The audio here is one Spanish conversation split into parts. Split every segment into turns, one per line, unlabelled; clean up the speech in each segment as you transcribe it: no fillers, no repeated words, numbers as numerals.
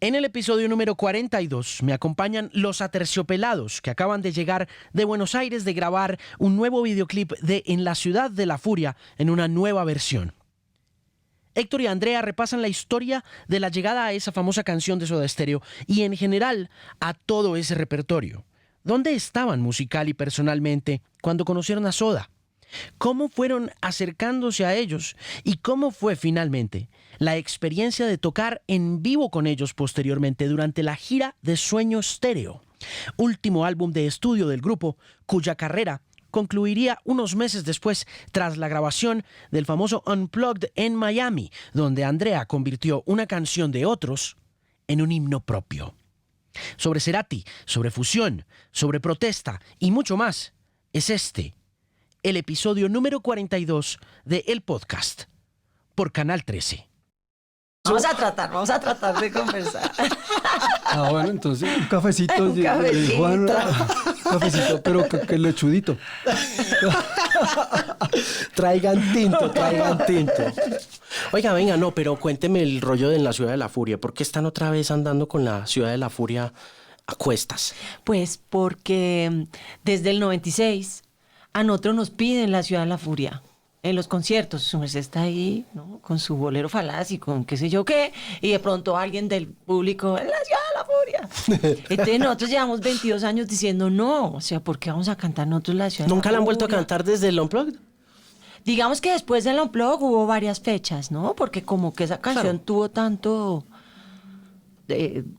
En el episodio número 42 me acompañan los Aterciopelados, que acaban de llegar de Buenos Aires de grabar un nuevo videoclip de En la Ciudad de la Furia en una nueva versión. Héctor y Andrea repasan la historia de la llegada a esa famosa canción de Soda Stereo y en general a todo ese repertorio. ¿Dónde estaban musical y personalmente cuando conocieron a Soda? ¿Cómo fueron acercándose a ellos? ¿Y cómo fue finalmente la experiencia de tocar en vivo con ellos posteriormente durante la gira de Sueño Stereo, último álbum de estudio del grupo, cuya carrera concluiría unos meses después tras la grabación del famoso Unplugged en Miami, donde Andrea convirtió una canción de otros en un himno propio? Sobre Cerati, sobre fusión, sobre protesta y mucho más, es el episodio número 42 de El Podcast por Canal 13.
Vamos a tratar de conversar.
Bueno, entonces un cafecito.
Un cafecito.
Juan, cafecito, pero que lechudito.
Traigan tinto. Oiga, venga, no, pero cuénteme el rollo de la Ciudad de la Furia. ¿Por qué están otra vez andando con la Ciudad de la Furia a cuestas?
Pues porque desde el 96 a nosotros nos piden la Ciudad de la Furia. En los conciertos, su merced está ahí, ¿no? Con su bolero falaz y con qué sé yo qué, y de pronto alguien del público, ¡en la Ciudad de la Furia! Entonces nosotros llevamos 22 años diciendo, no, o sea, ¿por qué vamos a cantar nosotros la Ciudad de la Furia?
¿Nunca la han vuelto a cantar desde el Unplugged?
Digamos que después del Unplugged hubo varias fechas, ¿no? Porque como que esa canción tuvo tanto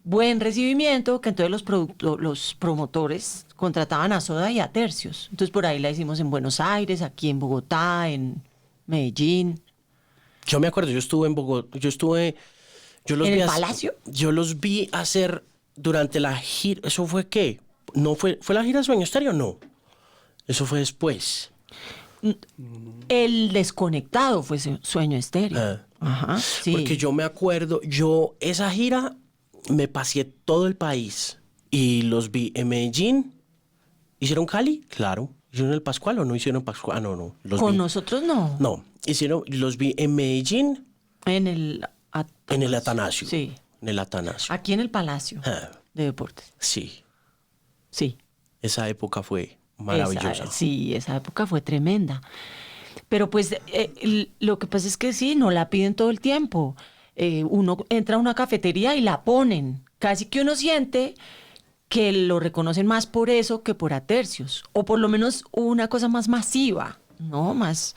buen recibimiento que entonces los promotores contrataban a Soda y a Tercios. Entonces por ahí la hicimos en Buenos Aires, aquí en Bogotá, en Medellín.
Yo me acuerdo, yo estuve en Bogotá, ¿En
el Palacio?
Yo los vi hacer durante la gira. ¿Eso fue qué? ¿No fue la gira de Sueño Stereo? No. Eso fue después.
El Desconectado fue Sueño Stereo. Ajá, sí.
Porque yo me acuerdo, esa gira me pasé todo el país y los vi en Medellín. ¿Hicieron Cali? Claro. ¿Hicieron el Pascual o no hicieron Pascual? No.
Con nosotros no.
No, los vi en Medellín.
En el
Atanasio.
Sí.
En el Atanasio.
Aquí en el Palacio de Deportes.
Sí.
Sí.
Esa época fue maravillosa.
Esa época fue tremenda. Pero pues lo que pasa es que sí, no la piden todo el tiempo. Uno entra a una cafetería y la ponen. Casi que uno siente que lo reconocen más por eso que por a Tercios. O por lo menos una cosa más masiva, ¿no? Más.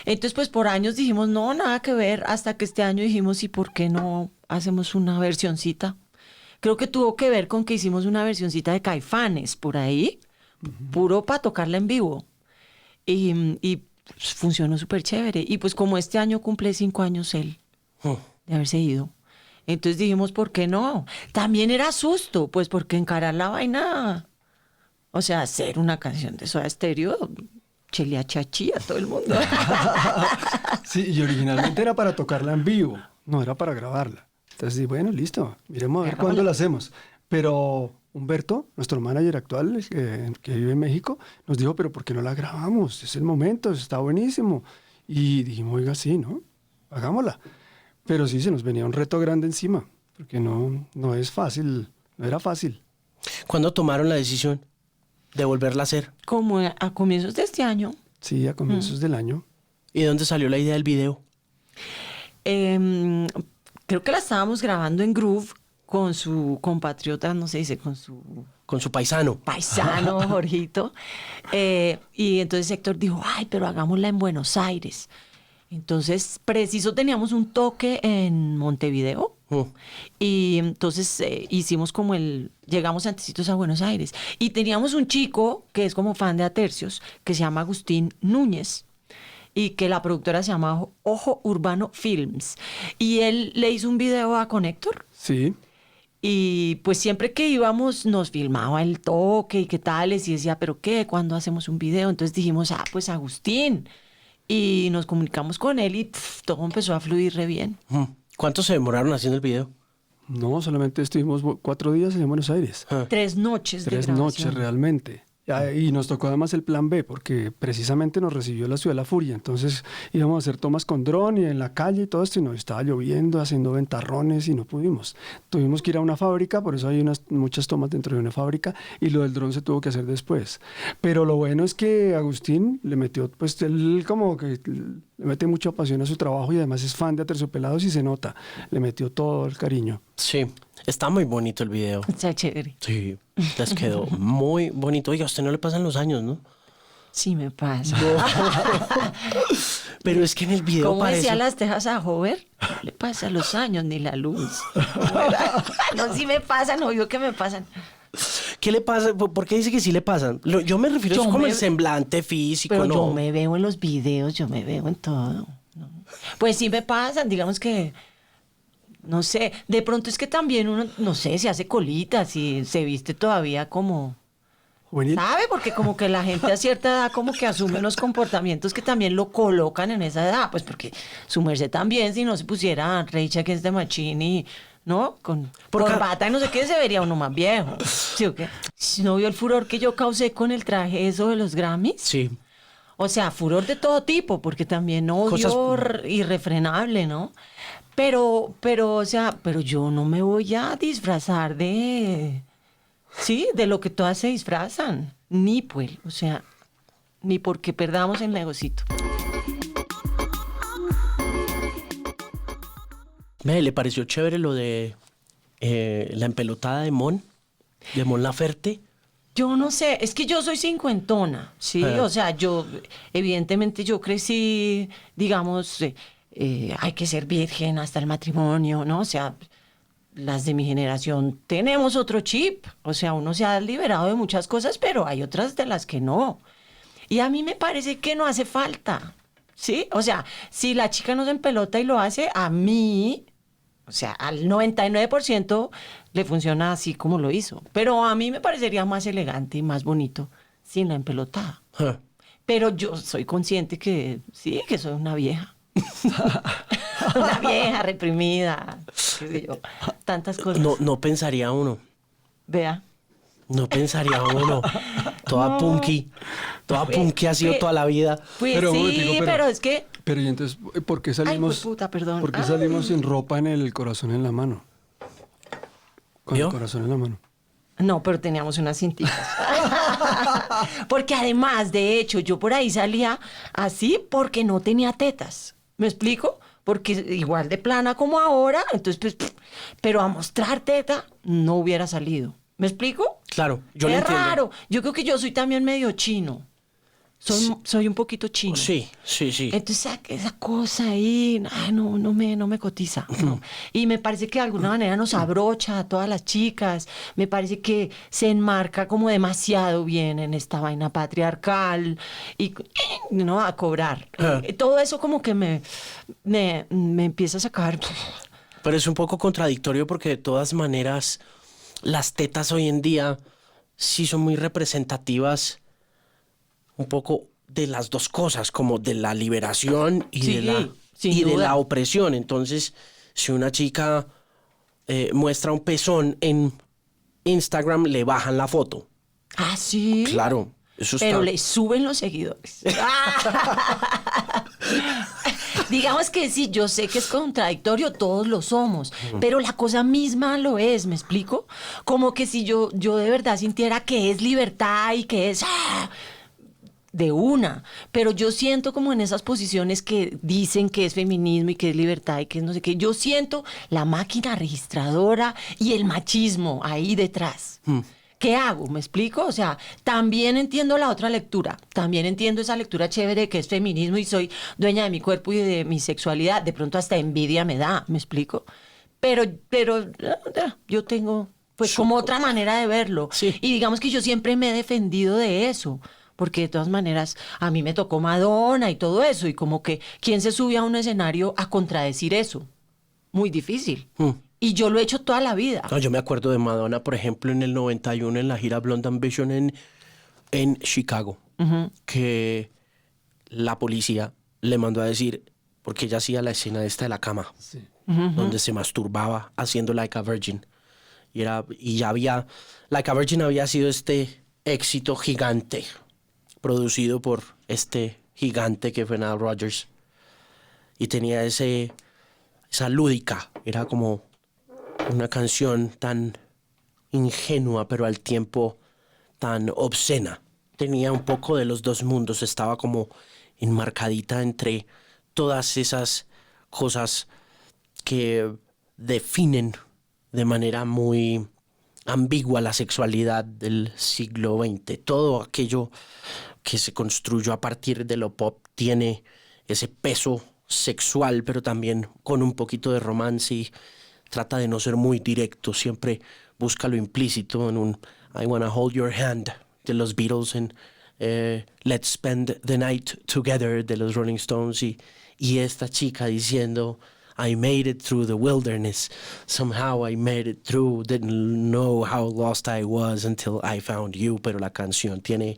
Entonces, pues por años dijimos, no, nada que ver. Hasta que este año dijimos, ¿y por qué no hacemos una versioncita? Creo que tuvo que ver con que hicimos una versioncita de Caifanes por ahí, puro para tocarla en vivo. Y funcionó súper chévere. Y pues como este año cumple 5 años él de haberse ido, entonces dijimos, ¿por qué no? También era susto, pues porque encarar la vaina, o sea, hacer una canción de Soda Stereo, chelía chachí a todo el mundo.
Sí, y originalmente era para tocarla en vivo, no era para grabarla. Entonces, bueno, listo, miremos a ver cuándo la hacemos. Pero Humberto, nuestro manager actual, que vive en México, nos dijo, pero ¿por qué no la grabamos? Es el momento, está buenísimo. Y dijimos, oiga, sí, ¿no? Hagámosla. Pero sí, se nos venía un reto grande encima, porque no es fácil, no era fácil.
¿Cuándo tomaron la decisión de volverla a hacer?
Como a comienzos de este año.
Sí, a comienzos del año.
¿Y de dónde salió la idea del video?
Creo que la estábamos grabando en Groove con su compatriota, no se dice, con su
paisano,
Jorgito. Y entonces Héctor dijo, ay, pero hagámosla en Buenos Aires. Entonces, preciso, teníamos un toque en Montevideo. Y entonces hicimos llegamos antecitos a Buenos Aires. Y teníamos un chico que es como fan de A Tercios, que se llama Agustín Núñez. Y que la productora se llama Ojo Urbano Films. Y él le hizo un video a Héctor.
Sí.
Y pues siempre que íbamos nos filmaba el toque y qué tales. Y decía, ¿pero qué? ¿Cuándo hacemos un video? Entonces dijimos, pues Agustín. Y nos comunicamos con él y todo empezó a fluir re bien.
¿Cuánto se demoraron haciendo el video?
No, solamente estuvimos 4 días en Buenos Aires.
3 noches de grabación.
3 noches realmente. Y nos tocó además el plan B, porque precisamente nos recibió la ciudad de la furia. Entonces íbamos a hacer tomas con dron y en la calle y todo esto, y nos estaba lloviendo, haciendo ventarrones y no pudimos. Tuvimos que ir a una fábrica, por eso hay muchas tomas dentro de una fábrica, y lo del dron se tuvo que hacer después. Pero lo bueno es que Agustín le metió, pues él como que le mete mucha pasión a su trabajo y además es fan de Aterciopelados y se nota, le metió todo el cariño.
Sí, está muy bonito el video.
Está chévere.
Sí, les quedó muy bonito. Oiga, a usted no le pasan los años, ¿no?
Sí me pasa.
Pero es que en el video
¿Cómo
parece...
decía las tejas a Hover? No le pasa los años ni la luz. No, sí me pasan, obvio que me pasan.
¿Qué le pasa? ¿Por qué dice que sí le pasan? Yo me refiero
Yo
es como
me-
el semblante físico,
Pero
¿no?
yo me veo en los videos, yo me veo en todo. ¿No? Pues sí me pasan, digamos que, no sé, de pronto es que también uno, no sé, se hace colitas y se viste todavía como,
Juvenil.
¿sabe? Porque como que la gente a cierta edad como que asume unos comportamientos que también lo colocan en esa edad, pues porque su merced también, si no se pusiera Rage Against the Machine y, ¿no? Con
Porque-
corbata y no sé qué, se vería uno más viejo. ¿Sí o qué? ¿No vio el furor que yo causé con el traje eso de los Grammys?
Sí.
O sea, furor de todo tipo, porque también odio irrefrenable, ¿no? Pero, o sea, pero yo no me voy a disfrazar de... Sí, de lo que todas se disfrazan. Ni pues, o sea, ni porque perdamos el negocito.
¿Le pareció chévere lo de la empelotada de Mon Laferte?
Yo no sé, es que yo soy cincuentona, ¿sí? O sea, yo, evidentemente yo crecí, digamos, hay que ser virgen hasta el matrimonio, ¿no? O sea, las de mi generación tenemos otro chip, o sea, uno se ha liberado de muchas cosas, pero hay otras de las que no. Y a mí me parece que no hace falta, ¿sí? O sea, si la chica no se empelota y lo hace, a mí, o sea, al 99% le funciona así como lo hizo. Pero a mí me parecería más elegante y más bonito sin la empelotada. Pero yo soy consciente que sí, que soy una vieja. Una vieja reprimida, qué sé yo, tantas cosas.
No pensaría uno.
Vea.
No pensaría uno. Toda punky. Toda punky ha sido toda la vida.
Pues
Pero,
sí,
momentico,
pero es que...
Pero y entonces, ¿por qué salimos,
Ay, puta, perdón.
¿por qué salimos sin ropa en el corazón en la mano? Con
¿Vio?
el corazón en la mano.
No, pero teníamos unas cintitas. Porque además, de hecho, yo por ahí salía así porque no tenía tetas. ¿Me explico? Porque igual de plana como ahora, entonces, pues, pero a mostrar teta no hubiera salido. ¿Me explico?
Claro, yo lo
Es
entiendo.
raro. Yo creo que yo soy también medio chino. Soy un poquito chino.
Sí.
Entonces esa cosa ahí, ay, no me cotiza. No. Y me parece que de alguna manera nos abrocha a todas las chicas. Me parece que se enmarca como demasiado bien en esta vaina patriarcal y no a cobrar. Todo eso como que me empieza a sacar.
Pero es un poco contradictorio porque de todas maneras las tetas hoy en día sí son muy representativas un poco de las dos cosas, como de la liberación y,
Sí, sin
de
duda.
la opresión. Entonces, si una chica muestra un pezón en Instagram, le bajan la foto.
Ah, sí.
Claro, eso está...
Pero le suben los seguidores. Digamos que sí, yo sé que es contradictorio, todos lo somos, pero la cosa misma lo es, ¿me explico? Como que si yo de verdad sintiera que es libertad y que es de una, pero yo siento como en esas posiciones que dicen que es feminismo y que es libertad y que es no sé qué, yo siento la máquina registradora y el machismo ahí detrás. ¿Qué hago? ¿Me explico? O sea, también entiendo la otra lectura. También entiendo esa lectura chévere que es feminismo y soy dueña de mi cuerpo y de mi sexualidad. De pronto hasta envidia me da, ¿me explico? Pero yo tengo pues como otra manera de verlo.
Sí.
Y digamos que yo siempre me he defendido de eso. Porque de todas maneras a mí me tocó Madonna y todo eso. Y como que, ¿quién se sube a un escenario a contradecir eso? Muy difícil. Y yo lo he hecho toda la vida.
No, yo me acuerdo de Madonna, por ejemplo, en el 91 en la gira Blonde Ambition en Chicago, que la policía le mandó a decir, porque ella hacía la escena esta de la cama, donde se masturbaba haciendo Like a Virgin. Y ya había, Like a Virgin había sido este éxito gigante, producido por este gigante que fue Nile Rodgers. Y tenía esa lúdica, era como una canción tan ingenua, pero al tiempo tan obscena. Tenía un poco de los dos mundos, estaba como enmarcadita entre todas esas cosas que definen de manera muy ambigua la sexualidad del siglo XX. Todo aquello que se construyó a partir de lo pop tiene ese peso sexual, pero también con un poquito de romance, y trata de no ser muy directo, siempre busca lo implícito en un I Wanna Hold Your Hand de los Beatles, en Let's Spend the Night Together de los Rolling Stones, y esta chica diciendo I made it through the wilderness, somehow I made it through, didn't know how lost I was until I found you. Pero la canción tiene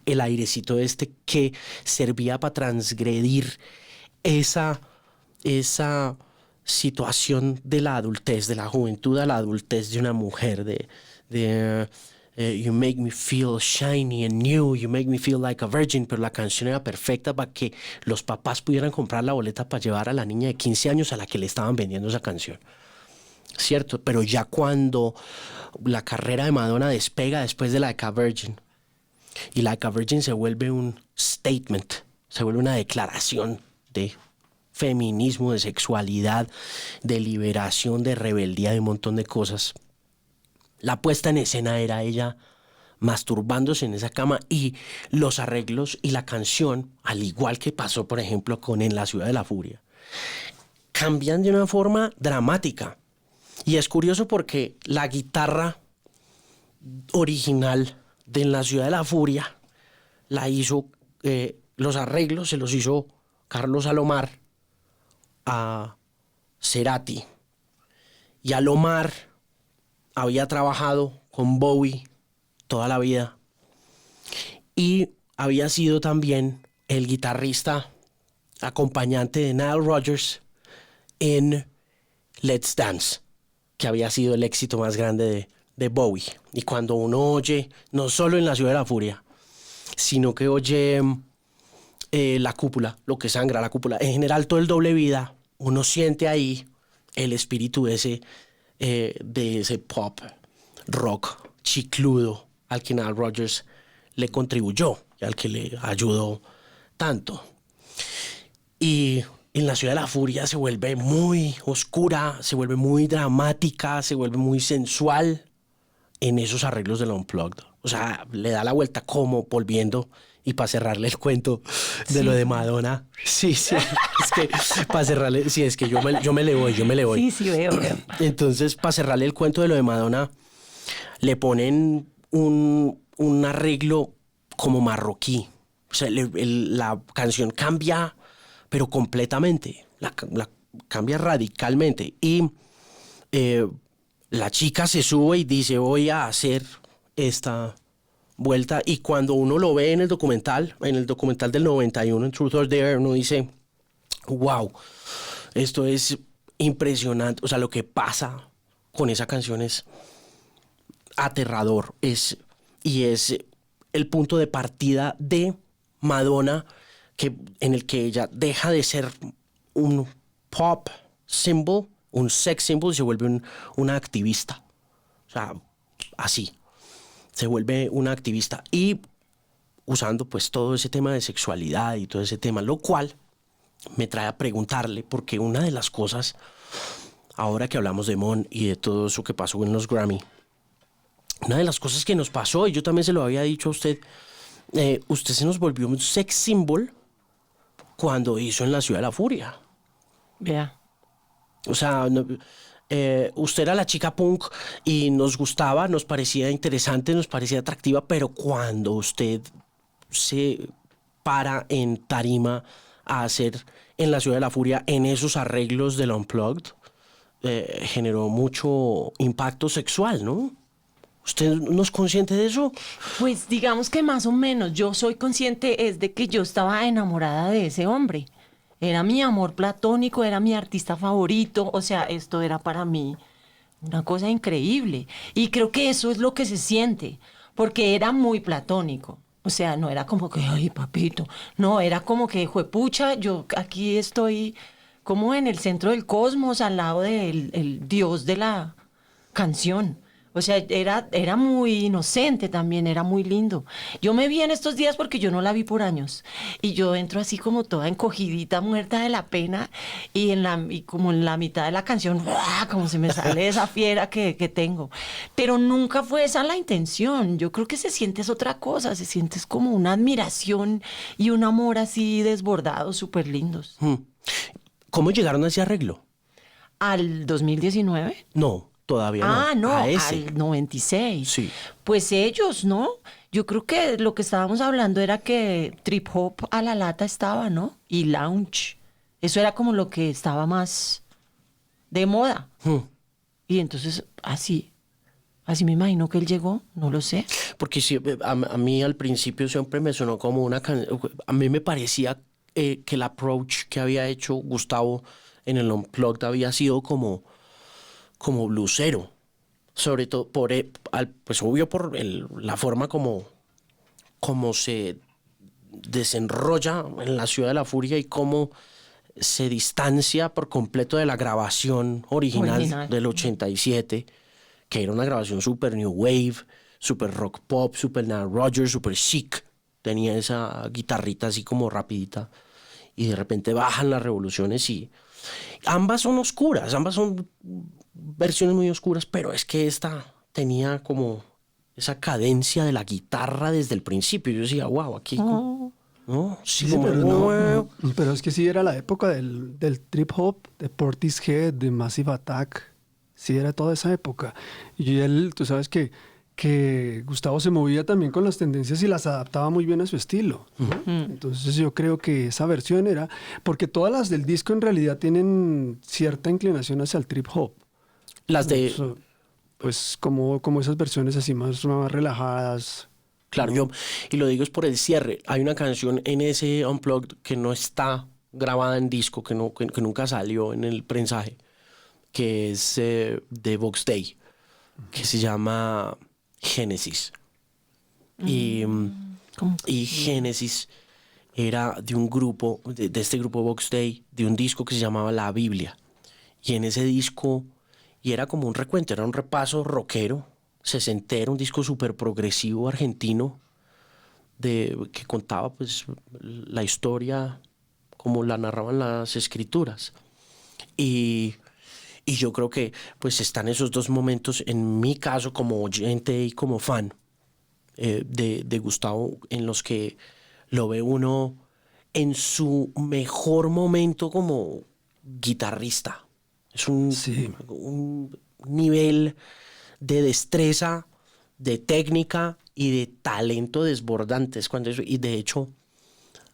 el airecito este que servía para transgredir esa situación de la adultez, de la juventud a la adultez de una mujer, you make me feel shiny and new, you make me feel like a virgin. Pero la canción era perfecta para que los papás pudieran comprar la boleta para llevar a la niña de 15 años a la que le estaban vendiendo esa canción, ¿cierto? Pero ya cuando la carrera de Madonna despega después de Like a Virgin, y Like a Virgin se vuelve un statement, se vuelve una declaración de feminismo, de sexualidad, de liberación, de rebeldía, de un montón de cosas. La puesta en escena era ella masturbándose en esa cama, y los arreglos y la canción, al igual que pasó, por ejemplo, con En la Ciudad de la Furia, cambian de una forma dramática. Y es curioso porque la guitarra original de En la Ciudad de la Furia la hizo, los arreglos se los hizo Carlos Alomar a Cerati. Y Alomar había trabajado con Bowie toda la vida y había sido también el guitarrista acompañante de Nile Rodgers en Let's Dance, que había sido el éxito más grande de Bowie. Y cuando uno oye, no solo En la Ciudad de la Furia, sino que oye La Cúpula, Lo que sangra, La Cúpula, en general todo el Doble Vida, uno siente ahí el espíritu de ese pop rock chicludo al que Nile Rodgers le contribuyó y al que le ayudó tanto. Y En la Ciudad de la Furia se vuelve muy oscura, se vuelve muy dramática, se vuelve muy sensual en esos arreglos del Unplugged. O sea, le da la vuelta, como volviendo, y para cerrarle el cuento de lo de Madonna. Sí, es que para cerrarle, sí, es que yo me le voy.
Sí, veo.
Entonces, para cerrarle el cuento de lo de Madonna, le ponen un arreglo como marroquí. O sea, la canción cambia, pero completamente. La cambia radicalmente. Y la chica se sube y dice, voy a hacer esta vuelta. Y cuando uno lo ve en el documental del 91, en Truth or Dare, uno dice, wow, esto es impresionante. O sea, lo que pasa con esa canción es aterrador. Y es el punto de partida de Madonna, en el que ella deja de ser un pop symbol, un sex symbol, y se vuelve una activista. O sea, así. Se vuelve una activista, y usando pues todo ese tema de sexualidad y todo ese tema, lo cual me trae a preguntarle, porque una de las cosas, ahora que hablamos de Mon y de todo eso que pasó en los Grammy, una de las cosas que nos pasó, y yo también se lo había dicho a usted, usted se nos volvió un sex symbol cuando hizo En la Ciudad de la Furia.
Vea.
O sea, usted era la chica punk y nos gustaba, nos parecía interesante, nos parecía atractiva, pero cuando usted se para en tarima a hacer En la Ciudad de la Furia, en esos arreglos del Unplugged, generó mucho impacto sexual, ¿no? ¿Usted no es consciente de eso?
Pues digamos que más o menos yo soy consciente es de que yo estaba enamorada de ese hombre. Era mi amor platónico, era mi artista favorito, o sea, esto era para mí una cosa increíble. Y creo que eso es lo que se siente, porque era muy platónico. O sea, no era como que, ay, papito. No, era como que, juepucha, yo aquí estoy como en el centro del cosmos, al lado del el dios de la canción. O sea, era muy inocente también, era muy lindo. Yo me vi en estos días porque yo no la vi por años. Y yo entro así como toda encogidita, muerta de la pena. Y como en la mitad de la canción, ¡guau!, como se me sale esa fiera que tengo. Pero nunca fue esa la intención. Yo creo que se siente es otra cosa. Se siente es como una admiración y un amor así desbordado, súper lindos.
¿Cómo llegaron a ese arreglo?
¿Al 2019?
No, todavía no.
Ah, no,
A ese.
al 96.
Sí.
Pues ellos, ¿no? Yo creo que lo que estábamos hablando era que trip hop a la lata estaba, ¿no? Y lounge. Eso era como lo que estaba más de moda. Y entonces, así me imagino que él llegó, no lo sé.
Porque sí, a mí al principio siempre me sonó como una canción. A mí me parecía que el approach que había hecho Gustavo en el Unplugged había sido como blusero. Sobre todo pues obvio por la forma como se desenrolla en la Ciudad de la Furia y cómo se distancia por completo de la grabación original del 87, que era una grabación super new wave, super rock pop, super Nile Rodgers, super chic. Tenía esa guitarrita así como rapidita y de repente bajan las revoluciones y ambas son oscuras, ambas son versiones muy oscuras, pero es que esta tenía como esa cadencia de la guitarra desde el principio. Yo decía, wow, aquí... ¿no? Sí,
Sí,
como,
pero pero es que sí era la época del trip hop, de Portishead, de Massive Attack. Sí, era toda esa época. Y él, tú sabes que Gustavo se movía también con las tendencias y las adaptaba muy bien a su estilo, ¿no? Entonces yo creo que esa versión era... Porque todas las del disco en realidad tienen cierta inclinación hacia el trip hop.
las de...
Eso, pues como esas versiones así más relajadas.
Claro, y lo digo es por el cierre. Hay una canción en ese Unplugged que no está grabada en disco, que nunca salió en el prensaje, que es de Vox Day, que se llama Génesis. Y Génesis era de un grupo, de este grupo Vox Day, de un disco que se llamaba La Biblia. Y en ese disco, y era como un recuento, era un repaso rockero, sesentero, un disco súper progresivo argentino, que contaba pues la historia como la narraban las escrituras. Y yo creo que pues están esos dos momentos, en mi caso como oyente y como fan de Gustavo, en los que lo ve uno en su mejor momento como guitarrista. Es un nivel de destreza, de técnica y de talento desbordantes. Y de hecho,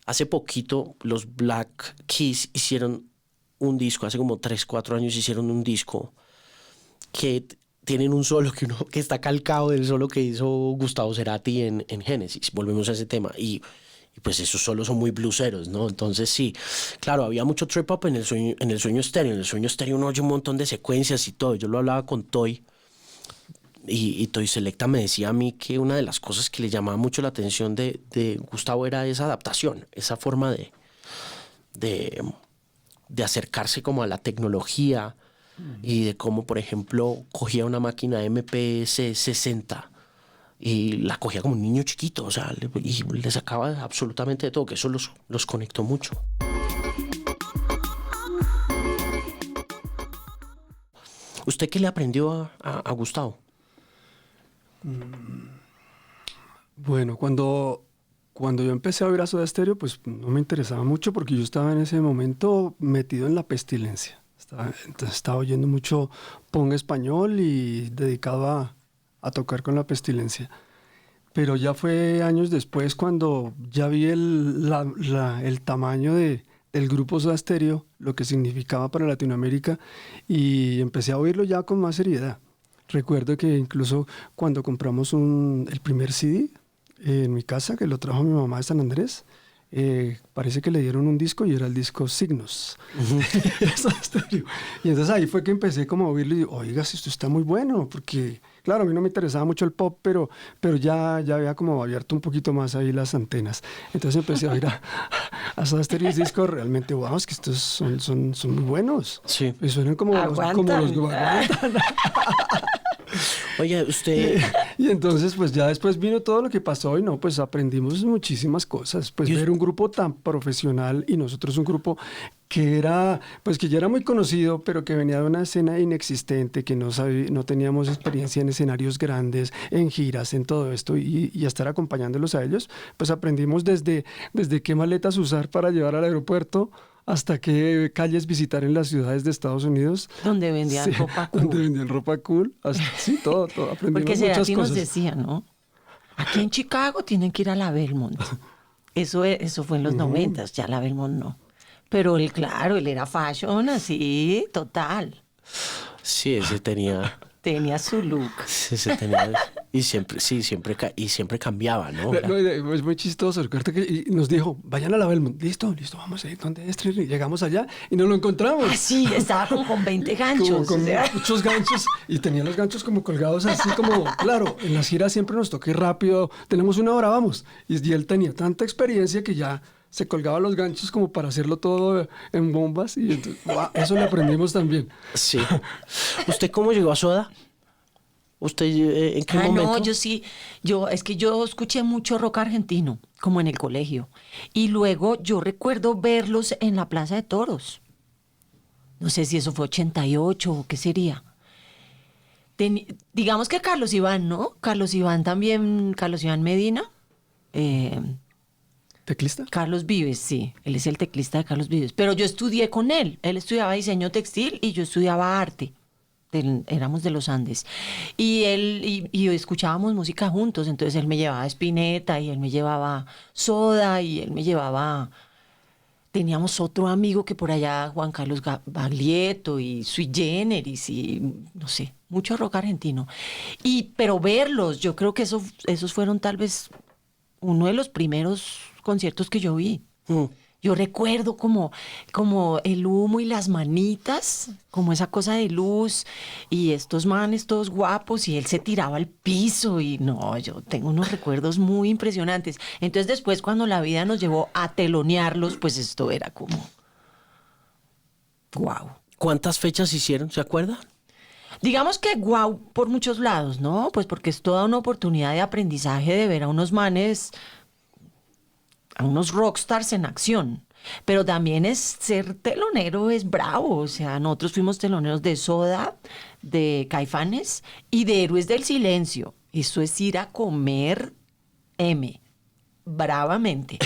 hace poquito los Black Keys hicieron un disco, hace como 3, 4 años hicieron un disco que tienen un solo que está calcado del solo que hizo Gustavo Cerati en Génesis. Volvemos a ese tema. Y pues esos solos son muy bluseros, ¿no? Entonces sí, claro, había mucho trip hop en el sueño estéreo. En el sueño estéreo uno oye un montón de secuencias y todo. Yo lo hablaba con Toy. Y Toy Selecta me decía a mí que una de las cosas que le llamaba mucho la atención de Gustavo era esa adaptación, esa forma de acercarse como a la tecnología y de cómo, por ejemplo, cogía una máquina MPS 60 y la cogía como un niño chiquito, o sea, y le sacaba absolutamente de todo, que eso los conectó mucho. ¿Usted qué le aprendió a Gustavo?
Bueno, cuando yo empecé a oír a Soda Stereo, pues no me interesaba mucho porque yo estaba en ese momento metido en la pestilencia. Entonces estaba oyendo mucho punk español y dedicado a tocar con la pestilencia. Pero ya fue años después cuando ya vi el tamaño del grupo Soda Stereo, lo que significaba para Latinoamérica, y empecé a oírlo ya con más seriedad. Recuerdo que incluso cuando compramos el primer CD en mi casa, que lo trajo mi mamá de San Andrés, parece que le dieron un disco y era el disco Signos. Soda Stereo. Y entonces ahí fue que empecé como a oírlo y digo, oiga, si esto está muy bueno, porque claro, a mí no me interesaba mucho el pop, pero ya había como abierto un poquito más ahí las antenas. Entonces empecé a oír a Soda Stereo y discos realmente, wow, es que estos son muy buenos.
Sí.
Y suenan como los aguantan.
Oye, usted...
Y entonces, pues ya después vino todo lo que pasó y no, pues aprendimos muchísimas cosas. Pues ver un grupo tan profesional y nosotros un grupo que era, pues que ya era muy conocido, pero que venía de una escena inexistente, que no teníamos experiencia en escenarios grandes, en giras, en todo esto, y estar acompañándolos a ellos, pues aprendimos desde qué maletas usar para llevar al aeropuerto, hasta qué calles visitar en las ciudades de Estados Unidos.
Donde vendían ropa cool.
Donde vendían ropa cool. Sí, todo. Aprendimos
porque
muchas
Cerati
cosas.
nos decía, ¿no? Aquí en Chicago tienen que ir a la Belmont. Eso fue en los 90s, ya la Belmont no. Pero claro, él era fashion así, total.
Sí, ese tenía...
Tenía su look.
Ese tenía... Y siempre cambiaba, ¿no?
Es muy chistoso. Recuerda que nos dijo, vayan a la Belmont. Listo, vamos a ir. ¿Dónde es? Y llegamos allá y no lo encontramos.
Ah, sí, estaba con 20 ganchos.
Con
o sea.
muchos ganchos. Y tenía los ganchos como colgados así como, claro, en las giras siempre nos toca ir rápido. Tenemos 1 hora, vamos. Y él tenía tanta experiencia que ya se colgaba los ganchos como para hacerlo todo en bombas. Y entonces, eso le aprendimos también.
Sí. ¿Usted cómo llegó a Soda? ¿Usted en qué momento?
No, es que yo escuché mucho rock argentino, como en el colegio. Y luego yo recuerdo verlos en la Plaza de Toros. No sé si eso fue 88 o qué sería. Digamos que Carlos Iván, ¿no? Carlos Iván Medina.
¿Teclista?
Carlos Vives, sí. Él es el teclista de Carlos Vives. Pero yo estudié con él. Él estudiaba diseño textil y yo estudiaba arte. Éramos de los Andes. Y escuchábamos música juntos. Entonces él me llevaba a Spinetta y él me llevaba Soda y él me llevaba... Teníamos otro amigo que por allá, Juan Carlos Baglietto y Sui Generis y no sé, mucho rock argentino. Pero verlos, yo creo que esos fueron tal vez uno de los primeros conciertos que yo vi. Yo recuerdo como el humo y las manitas, como esa cosa de luz y estos manes todos guapos y él se tiraba al piso y no, yo tengo unos recuerdos muy impresionantes. Entonces después cuando la vida nos llevó a telonearlos, pues esto era como guau.
¿Cuántas fechas hicieron? ¿Se acuerda?
Digamos que guau por muchos lados, ¿no? Pues porque es toda una oportunidad de aprendizaje de ver a unos manes... a unos rockstars en acción, pero también ser telonero es bravo, o sea, nosotros fuimos teloneros de Soda, de Caifanes y de Héroes del Silencio. Eso es ir a comer bravamente.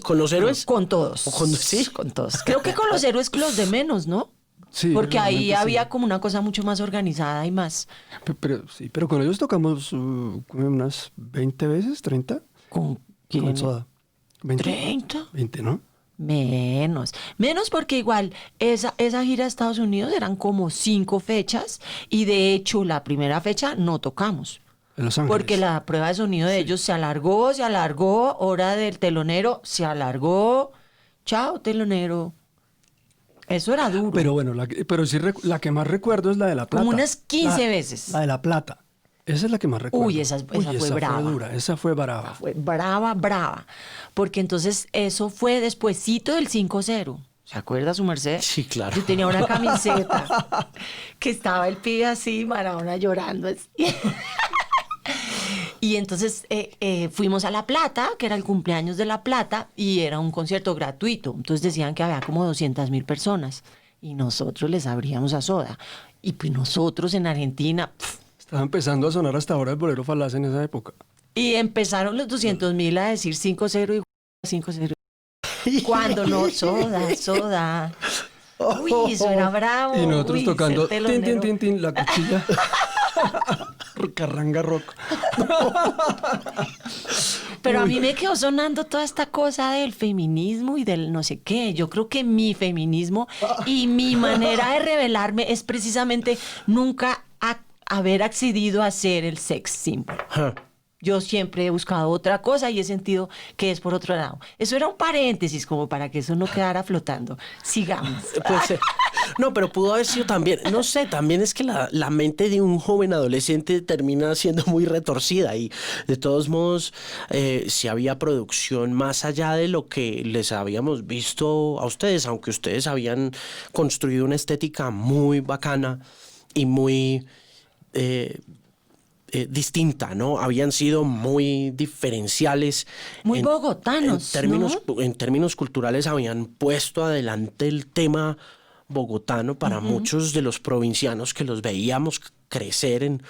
¿Con los héroes?
Con todos.
¿Sí?
Con todos. Creo que con los héroes los de menos, ¿no?
Sí.
Porque ahí
sí.
había como una cosa mucho más organizada y más...
Pero con ellos tocamos unas 20 veces, 30.
¿Con quién?
Con Soda. 20.
¿30?
20, ¿no?
Menos porque igual esa gira a Estados Unidos eran como 5 fechas y de hecho la primera fecha no tocamos.
En Los Ángeles.
Porque la prueba de sonido de ellos se alargó, hora del telonero, se alargó, chao telonero. Eso era duro.
Pero bueno, pero sí la que más recuerdo es la de La Plata.
Como unas 15 veces.
La de La Plata. Esa es la que más recuerdo.
Esa fue brava.
Fue dura, esa fue brava.
Fue brava. Porque entonces eso fue despuesito del 5-0. ¿Se acuerda su merced?
Sí, claro.
Yo tenía una camiseta que estaba el pibe así, Maradona llorando así. Y entonces fuimos a La Plata, que era el cumpleaños de La Plata, y era un concierto gratuito. Entonces decían que había como 200.000 personas. Y nosotros les abríamos a Soda. Y pues nosotros en Argentina...
Estaba empezando a sonar hasta ahora el bolero falaz en esa época.
Y empezaron los 200.000 a decir 5-0 y 5-0. Cuando no, Soda. Uy, eso era bravo.
Y nosotros tocando tin, tin, la cuchilla. Carranga rock.
Pero a mí me quedó sonando toda esta cosa del feminismo y del no sé qué. Yo creo que mi feminismo y mi manera de revelarme es precisamente nunca haber accedido a ser el sex symbol. Yo siempre he buscado otra cosa y he sentido que es por otro lado. Eso era un paréntesis, como para que eso no quedara flotando. Sigamos.
Pues, no, pero pudo haber sido también, no sé, también es que la mente de un joven adolescente termina siendo muy retorcida y de todos modos, si había producción más allá de lo que les habíamos visto a ustedes, aunque ustedes habían construido una estética muy bacana y muy distinta, ¿no? Habían sido muy diferenciales.
Muy bogotanos,
en términos culturales habían puesto adelante el tema bogotano para muchos de los provincianos que los veíamos crecer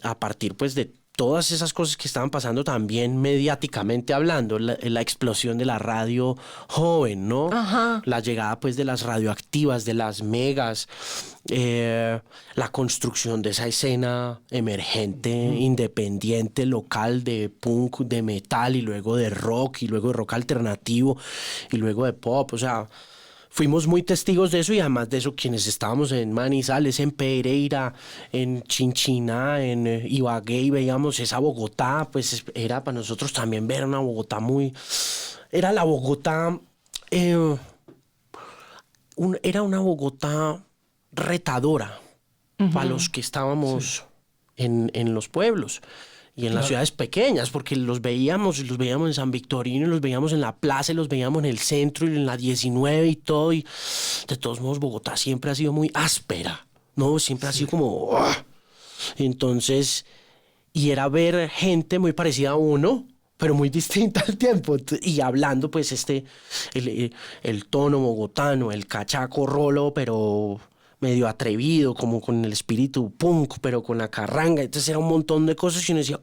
a partir pues de todas esas cosas que estaban pasando también mediáticamente hablando, la explosión de la radio joven, ¿no?
Ajá.
La llegada pues de las radioactivas, de las megas, la construcción de esa escena emergente, independiente, local, de punk, de metal y luego de rock y luego de rock alternativo y luego de pop, o sea, fuimos muy testigos de eso y además de eso quienes estábamos en Manizales, en Pereira, en Chinchiná, en Ibagué y veíamos esa Bogotá, pues era para nosotros también ver una Bogotá era la Bogotá, era una Bogotá retadora para los que estábamos en los pueblos. Y en las ciudades pequeñas, porque los veíamos en San Victorino, los veíamos en la plaza, y los veíamos en el centro y en la 19 y todo. Y de todos modos, Bogotá siempre ha sido muy áspera, ¿no? Siempre ha sido como... Entonces, y era ver gente muy parecida a uno, pero muy distinta al tiempo. Y hablando, pues, el tono bogotano, el cachaco rolo, pero medio atrevido, como con el espíritu punk, pero con la carranga. Entonces era un montón de cosas y uno decía,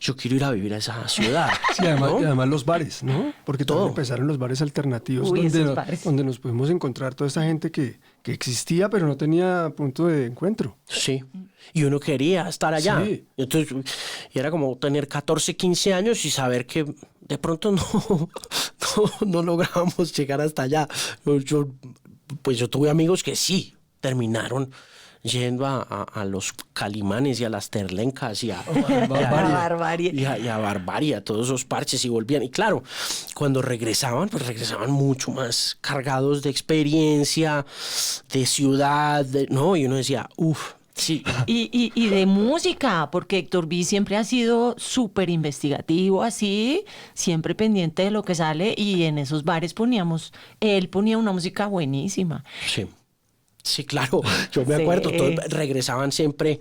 yo quiero ir a vivir a esa ciudad.
Sí, además,
¿no?
y además los bares, ¿no? Porque
Todo.
también empezaron los bares alternativos,
Uy, esos bares.
donde nos pudimos encontrar toda esta gente que existía, pero no tenía punto de encuentro.
Sí. Y uno quería estar allá.
Sí.
Entonces, y era como tener 14, 15 años y saber que de pronto no lográbamos llegar hasta allá. Yo tuve amigos que sí terminaron yendo a los Calimanes y a las Terlencas y a Barbaria, todos esos parches y volvían. Y claro, cuando regresaban, pues regresaban mucho más cargados de experiencia, de ciudad, ¿no? Y uno decía, sí.
Y de música, porque Héctor B. siempre ha sido súper investigativo, así, siempre pendiente de lo que sale, y en esos bares él ponía una música buenísima.
Sí. Sí, claro, yo me acuerdo, todos regresaban siempre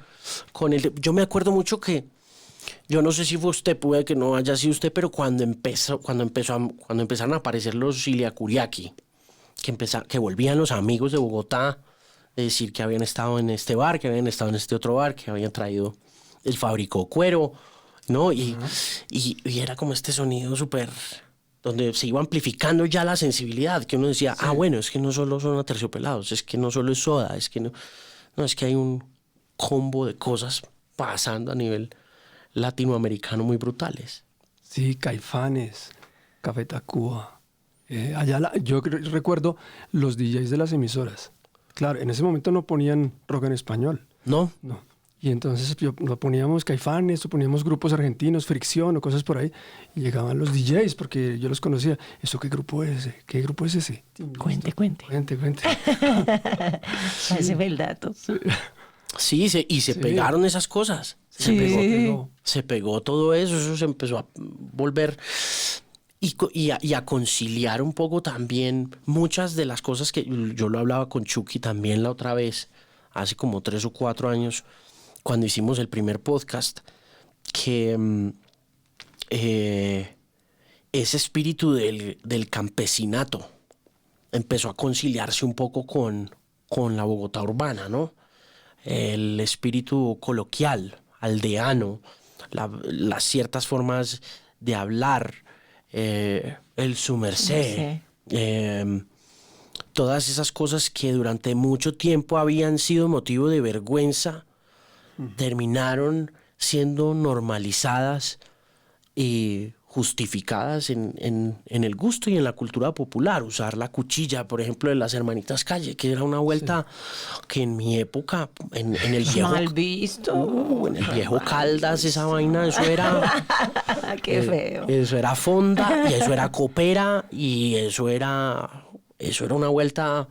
con el... Yo me acuerdo mucho que, yo no sé si fue usted, puede que no haya sido usted, pero cuando empezaron a aparecer los Iliacuriaki, que volvían los amigos de Bogotá, de decir que habían estado en este bar, que habían estado en este otro bar, que habían traído el Fábrico Cuero, ¿no? Y era como este sonido súper... donde se iba amplificando ya la sensibilidad, que uno decía, bueno, es que no solo son Aterciopelados, es que no solo es Soda, es que no, es que hay un combo de cosas pasando a nivel latinoamericano muy brutales.
Sí, Caifanes, Café Tacuba. Yo recuerdo los DJs de las emisoras. Claro, en ese momento no ponían rock en español.
¿No?
No. Y entonces lo poníamos Caifanes, o poníamos grupos argentinos, Fricción o cosas por ahí. Y llegaban los DJs, porque yo los conocía. ¿Eso qué grupo es ese? ¿Qué grupo es ese?
Cuente.
Cuente.
Ese fue el dato.
Sí, se pegaron esas cosas. Se pegó todo eso se empezó a volver... Y a conciliar un poco también muchas de las cosas que yo lo hablaba con Chucky también la otra vez, hace como 3 o 4 años, cuando hicimos el primer podcast, que ese espíritu del campesinato empezó a conciliarse un poco con la Bogotá urbana, ¿no? El espíritu coloquial, aldeano, las ciertas formas de hablar, el su merced, todas esas cosas que durante mucho tiempo habían sido motivo de vergüenza, terminaron siendo normalizadas y justificadas en el gusto y en la cultura popular. Usar la cuchilla, por ejemplo, de las Hermanitas Calle, que era una vuelta que en mi época, en el viejo...
Mal visto.
En el viejo Caldas, esa vaina, eso era...
Qué feo.
Eso era fonda, y eso era copera, y eso era una vuelta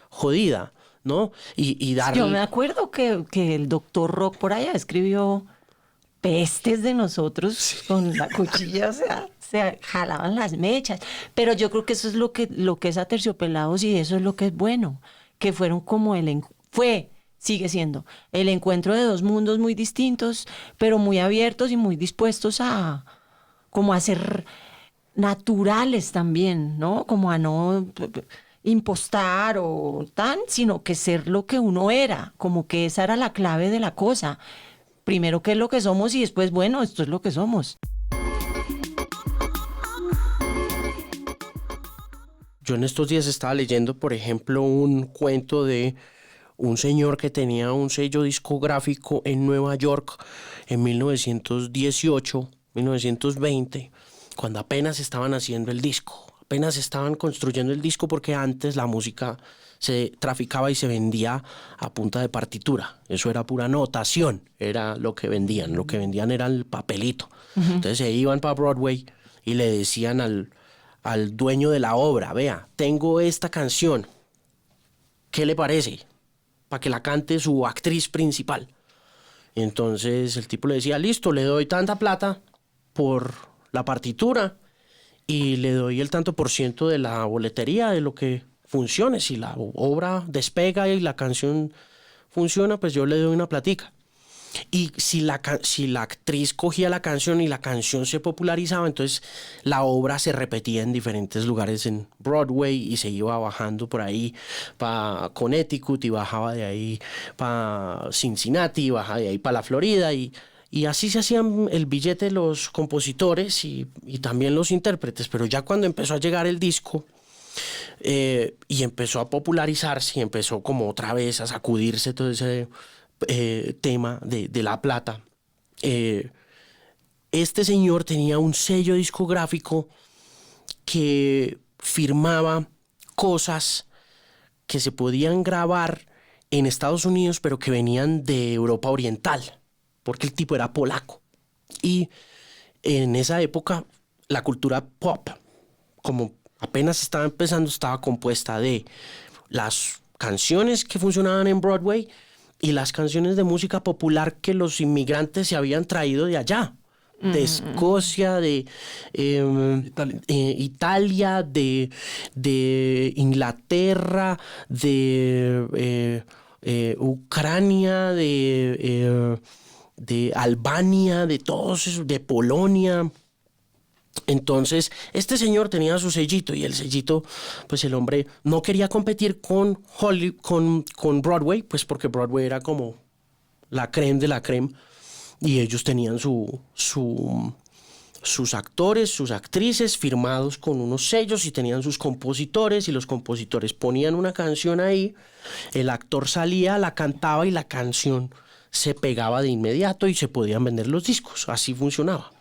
jodida, ¿no? Y darle...
Yo me acuerdo que el doctor Rock por allá escribió pestes de nosotros con la cuchilla, o sea, se jalaban las mechas. Pero yo creo que eso es lo que es Aterciopelados, y eso es lo que es bueno, que fueron como sigue siendo el encuentro de dos mundos muy distintos, pero muy abiertos y muy dispuestos a ser naturales también, ¿no? Como a no impostar o sino que ser lo que uno era, como que esa era la clave de la cosa. Primero qué es lo que somos y después, bueno, esto es lo que somos.
Yo en estos días estaba leyendo, por ejemplo, un cuento de un señor que tenía un sello discográfico en Nueva York en 1918, 1920, cuando apenas estaban haciendo el disco, apenas estaban construyendo el disco, porque antes la música se traficaba y se vendía a punta de partitura. Eso era pura notación, era lo que vendían era el papelito. Entonces se iban para Broadway y le decían al dueño de la obra: vea, tengo esta canción, ¿qué le parece? Para que la cante su actriz principal. Y entonces el tipo le decía: listo, le doy tanta plata por la partitura y le doy el tanto por ciento de la boletería, de lo que funcione. Si la obra despega y la canción funciona, pues yo le doy una platica. Y si la actriz cogía la canción y la canción se popularizaba, entonces la obra se repetía en diferentes lugares en Broadway y se iba bajando por ahí para Connecticut y bajaba de ahí para Cincinnati y bajaba de ahí para la Florida, y así se hacían el billete los compositores y también los intérpretes. Pero ya cuando empezó a llegar el disco y empezó a popularizarse y empezó como otra vez a sacudirse todo ese tema de la plata, este señor tenía un sello discográfico que firmaba cosas que se podían grabar en Estados Unidos, pero que venían de Europa Oriental, porque el tipo era polaco. Y en esa época la cultura pop, como apenas estaba empezando, estaba compuesta de las canciones que funcionaban en Broadway y las canciones de música popular que los inmigrantes se habían traído de allá, de Escocia, de Italia, de Inglaterra, de Ucrania, de Albania, de todos esos, de Polonia. Entonces este señor tenía su sellito, y el sellito, pues el hombre no quería competir con Broadway, pues porque Broadway era como la crème de la crème, y ellos tenían sus actores, sus actrices firmados con unos sellos, y tenían sus compositores, y los compositores ponían una canción ahí, el actor salía, la cantaba y la canción se pegaba de inmediato y se podían vender los discos. Así funcionaba.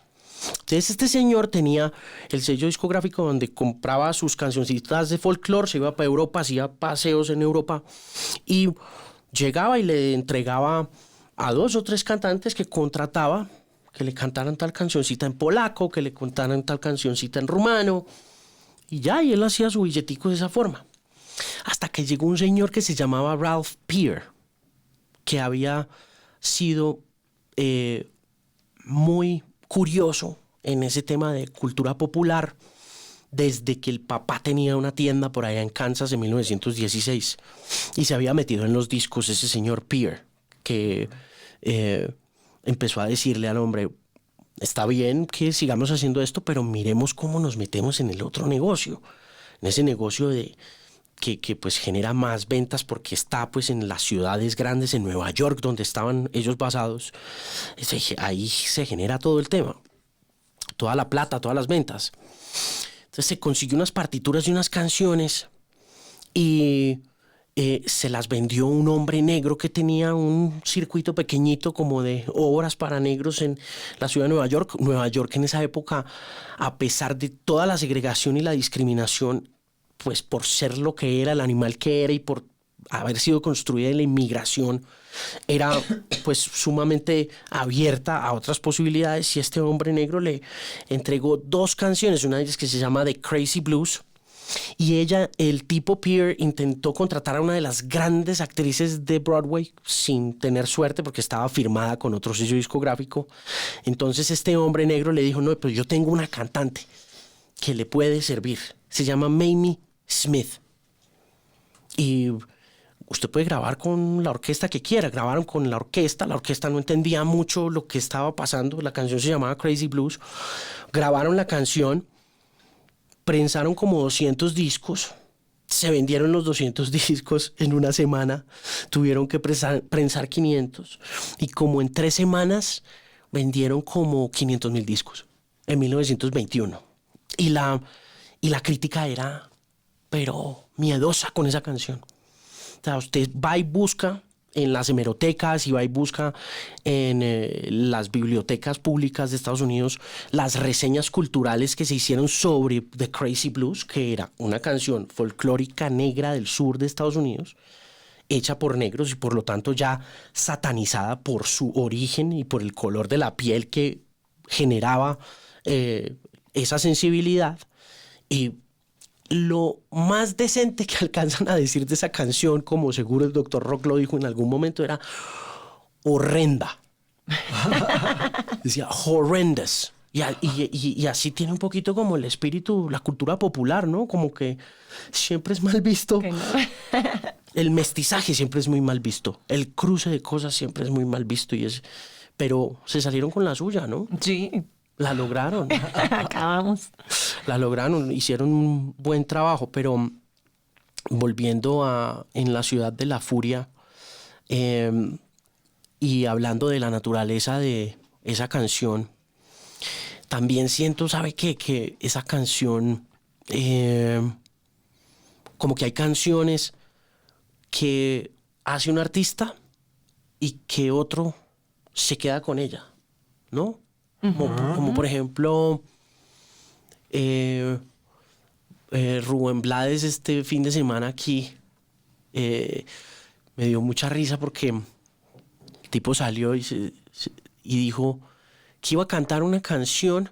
Entonces este señor tenía el sello discográfico donde compraba sus cancioncitas de folclore, se iba para Europa, hacía paseos en Europa y llegaba y le entregaba a 2 o 3 cantantes que contrataba, que le cantaran tal cancioncita en polaco, que le cantaran tal cancioncita en rumano, y ya, y él hacía su billetico de esa forma. Hasta que llegó un señor que se llamaba Ralph Peer, que había sido muy curioso en ese tema de cultura popular desde que el papá tenía una tienda por allá en Kansas en 1916, y se había metido en los discos ese señor Peer, que empezó a decirle al hombre: está bien que sigamos haciendo esto, pero miremos cómo nos metemos en el otro negocio, en ese negocio que pues genera más ventas, porque está pues en las ciudades grandes, en Nueva York, donde estaban ellos basados. Ahí se genera todo el tema, toda la plata, todas las ventas. Entonces se consiguió unas partituras y unas canciones, y se las vendió un hombre negro que tenía un circuito pequeñito como de obras para negros en la ciudad de Nueva York. Nueva York en esa época, a pesar de toda la segregación y la discriminación, pues por ser lo que era, el animal que era y por haber sido construida en la inmigración, era pues sumamente abierta a otras posibilidades, y este hombre negro le entregó 2 canciones, una de ellas que se llama The Crazy Blues, y ella, el tipo Peer, intentó contratar a una de las grandes actrices de Broadway sin tener suerte porque estaba firmada con otro sello discográfico. Entonces este hombre negro le dijo, no, pero yo tengo una cantante que le puede servir, se llama Mamie Smith, y usted puede grabar con la orquesta que quiera. Grabaron con la orquesta no entendía mucho lo que estaba pasando, la canción se llamaba Crazy Blues, grabaron la canción, prensaron como 200 discos, se vendieron los 200 discos en una semana, tuvieron que prensar 500, y como en 3 semanas vendieron como 500,000 discos en 1921. Y la crítica era, pero miedosa con esa canción. O sea, usted va y busca en las hemerotecas y va y busca en las bibliotecas públicas de Estados Unidos las reseñas culturales que se hicieron sobre The Crazy Blues, que era una canción folclórica negra del sur de Estados Unidos, hecha por negros y por lo tanto ya satanizada por su origen y por el color de la piel que generaba esa sensibilidad. Y lo más decente que alcanzan a decir de esa canción, como seguro el Dr. Rock lo dijo en algún momento, era horrenda. Decía horrendous. Y así tiene un poquito como el espíritu, la cultura popular, ¿no? Como que siempre es mal visto.
Que no.
El mestizaje siempre es muy mal visto. El cruce de cosas siempre es muy mal visto. Pero se salieron con la suya, ¿no?
Sí.
La lograron.
Acabamos.
La lograron, hicieron un buen trabajo, pero volviendo a En la ciudad de la furia, y hablando de la naturaleza de esa canción, también siento, ¿sabe qué? Que esa canción, como que hay canciones que hace un artista y que otro se queda con ella, ¿no? Como por ejemplo, Rubén Blades este fin de semana aquí me dio mucha risa porque el tipo salió y dijo que iba a cantar una canción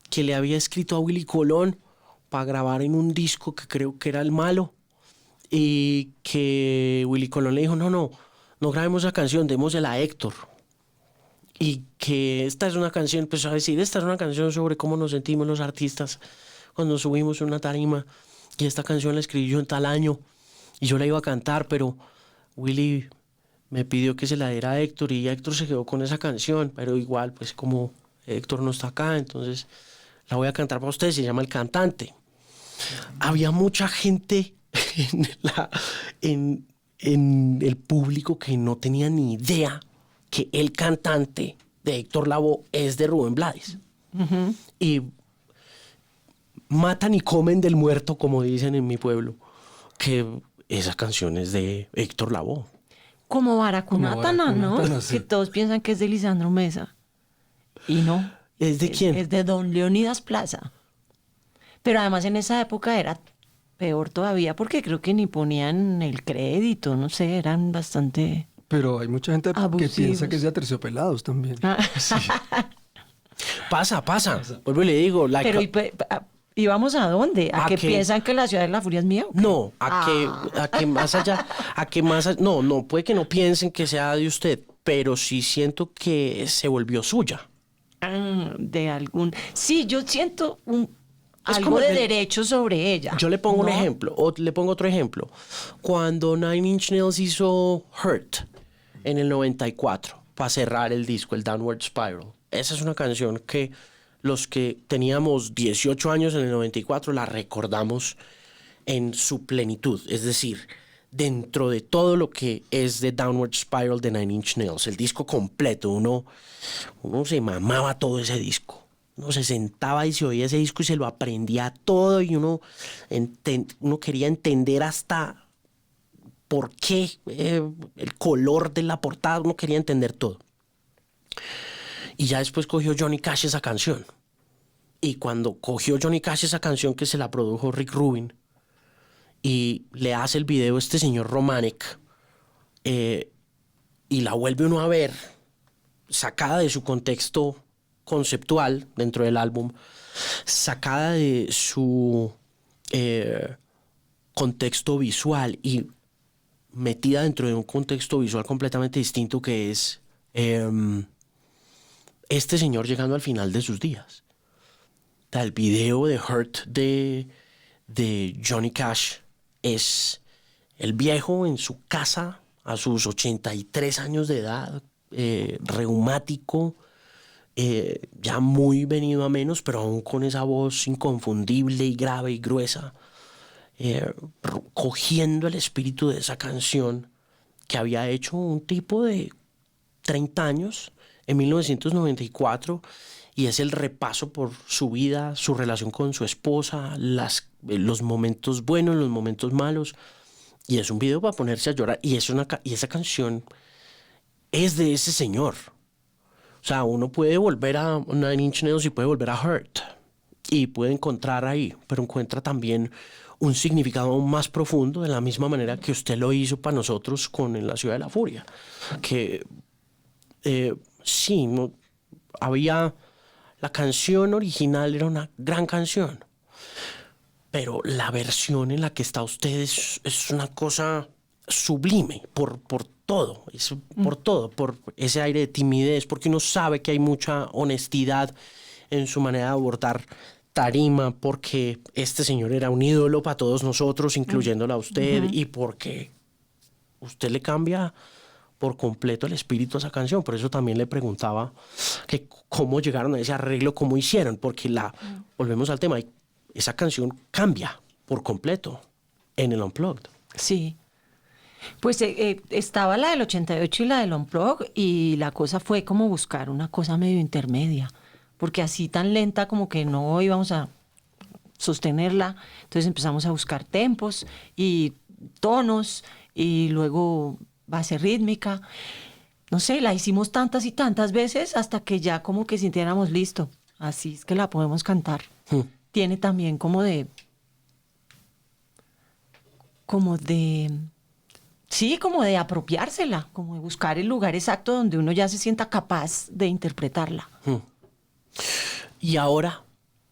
que le había escrito a Willy Colón para grabar en un disco que creo que era El Malo, y que Willy Colón le dijo, no grabemos esa canción, démosela a Héctor. Y que esta es una canción, empezó a decir, esta es una canción sobre cómo nos sentimos los artistas cuando subimos una tarima, y esta canción la escribí yo en tal año y yo la iba a cantar, pero Willy me pidió que se la diera a Héctor y Héctor se quedó con esa canción, pero igual pues como Héctor no está acá, entonces la voy a cantar para ustedes, se llama El Cantante. Había mucha gente en el público que no tenía ni idea que El Cantante de Héctor Lavoe es de Rubén Blades. Uh-huh. Y matan y comen del muerto, como dicen en mi pueblo, que esa canción es de Héctor Lavoe.
Como Baracunátana, ¿no?
Sí.
Que todos piensan que es de Lisandro Mesa. Y no.
¿Es de quién?
Es de don Leonidas Plaza. Pero además en esa época era peor todavía porque creo que ni ponían el crédito, no sé, eran bastante...
Pero hay mucha gente
abusivos.
que piensa que es de Aterciopelados también. Sí.
Pasa. Vuelvo y le digo.
Pero ¿íbamos a dónde? ¿A que piensan que la ciudad de la furia es mía?
No, a que más allá, no, puede que no piensen que sea de usted, pero sí siento que se volvió suya.
De algún... Sí, yo siento algo de derecho sobre ella.
Yo le pongo
un
ejemplo, o le pongo otro ejemplo. Cuando Nine Inch Nails hizo Hurt en el 94, para cerrar el disco, el Downward Spiral, esa es una canción que los que teníamos 18 años en el 94 la recordamos en su plenitud. Es decir, dentro de todo lo que es The Downward Spiral de Nine Inch Nails, el disco completo, uno se mamaba todo ese disco. Uno se sentaba y se oía ese disco y se lo aprendía todo, y uno quería entender hasta por qué, el color de la portada, uno quería entender todo. Y ya después cogió Johnny Cash esa canción. Y cuando cogió Johnny Cash esa canción, que se la produjo Rick Rubin, y le hace el video este señor Romanek, y la vuelve uno a ver, sacada de su contexto conceptual dentro del álbum, sacada de su contexto visual y metida dentro de un contexto visual completamente distinto, que es este señor llegando al final de sus días. El video de Hurt de Johnny Cash es el viejo en su casa a sus 83 años de edad, reumático, ya muy venido a menos, pero aún con esa voz inconfundible y grave y gruesa, cogiendo el espíritu de esa canción que había hecho un tipo de 30 años en 1994, y es el repaso por su vida, su relación con su esposa, los momentos buenos, los momentos malos, y es un video para ponerse a llorar, y esa canción es de ese señor. O sea, uno puede volver a Nine Inch Nails y puede volver a Hurt, y puede encontrar ahí, pero encuentra también un significado aún más profundo, de la misma manera que usted lo hizo para nosotros con En la Ciudad de la Furia, que sí, no, había... La canción original era una gran canción, pero la versión en la que está usted es una cosa sublime por todo, por todo, por ese aire de timidez, porque uno sabe que hay mucha honestidad en su manera de abordar tarima, porque este señor era un ídolo para todos nosotros, incluyéndola a usted, y porque usted le cambia por completo el espíritu a esa canción. Por eso también le preguntaba que cómo llegaron a ese arreglo, cómo hicieron, porque volvemos al tema, esa canción cambia por completo en el Unplugged.
Sí. Pues estaba la del 88 y la del Unplugged, y la cosa fue como buscar una cosa medio intermedia, porque así tan lenta como que no íbamos a sostenerla. Entonces empezamos a buscar tempos y tonos, y luego base rítmica. No sé, la hicimos tantas y tantas veces hasta que ya como que sintiéramos listo. Así es que la podemos cantar. Tiene también como de, sí, como de apropiársela, como de buscar el lugar exacto donde uno ya se sienta capaz de interpretarla.
Y ahora,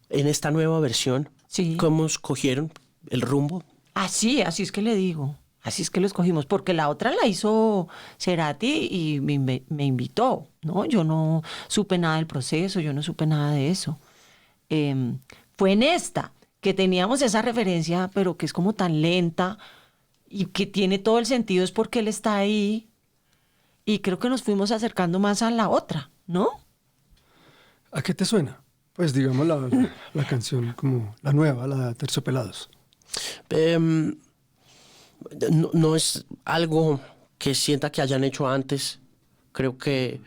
en esta nueva versión,
Sí.
¿cómo escogieron el rumbo?
Así es que le digo. Así es que lo escogimos, porque la otra la hizo Cerati y me invitó, ¿no? Yo no supe nada del proceso, yo no supe nada de eso. Fue en esta que teníamos esa referencia, pero que es como tan lenta y que tiene todo el sentido, es porque él está ahí, y creo que nos fuimos acercando más a la otra, ¿no?
¿A qué te suena? Pues digamos la canción como la nueva, la de Terciopelados.
No es algo que sienta que hayan hecho antes. Creo que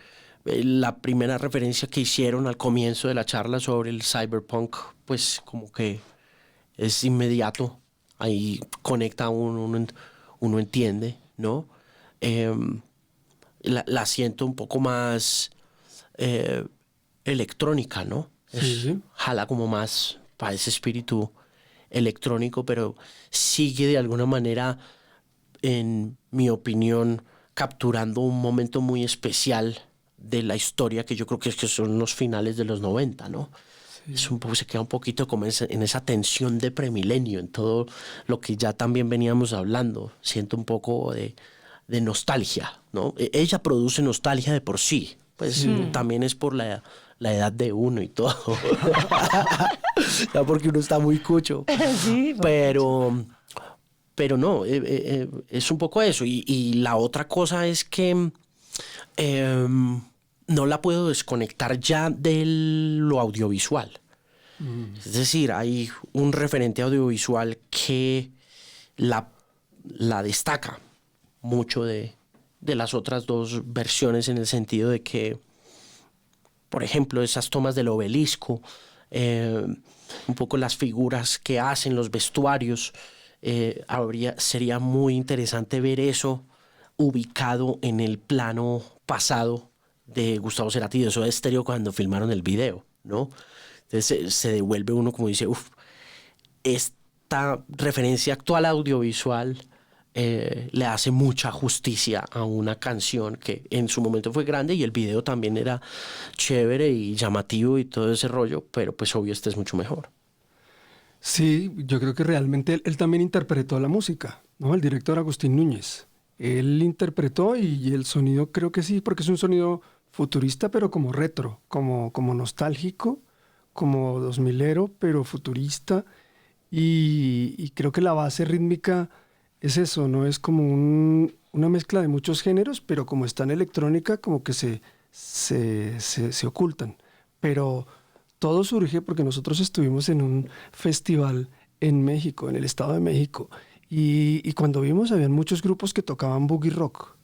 la primera referencia que hicieron al comienzo de la charla sobre el cyberpunk, pues como que es inmediato. Ahí conecta uno entiende, ¿no? La siento un poco más electrónica, ¿no?
Sí.
Jala como más para ese espíritu electrónico, pero sigue de alguna manera, en mi opinión, capturando un momento muy especial de la historia, que yo creo que son los finales de los 90, ¿no? Sí. Se queda un poquito como en esa tensión de premilenio, en todo lo que ya también veníamos hablando. Siento un poco de nostalgia, ¿no? Ella produce nostalgia de por sí, pues también es por la edad de uno y todo. Ya porque uno está muy cucho. Sí, pero no, es un poco eso. Y la otra cosa es que no la puedo desconectar ya de lo audiovisual. Es decir, hay un referente audiovisual que la destaca mucho de las otras dos versiones, en el sentido de que, por ejemplo, esas tomas del obelisco, un poco las figuras que hacen, los vestuarios, sería muy interesante ver eso ubicado en el plano pasado de Gustavo Cerati y de Soda Stereo cuando filmaron el video, ¿no? Entonces se devuelve uno como dice, esta referencia actual audiovisual le hace mucha justicia a una canción que en su momento fue grande y el video también era chévere y llamativo y todo ese rollo, pero pues obvio este es mucho mejor.
Sí, yo creo que realmente él también interpretó la música, ¿no? El director Agustín Núñez. Él interpretó y el sonido creo que sí, porque es un sonido futurista, pero como retro, como nostálgico, como 2000ero, pero futurista. Y creo que la base rítmica es eso, ¿no? Es como una mezcla de muchos géneros, pero como está en electrónica, como que se ocultan. Pero todo surge porque nosotros estuvimos en un festival en México, en el Estado de México, y cuando vimos habían muchos grupos que tocaban boogie rock,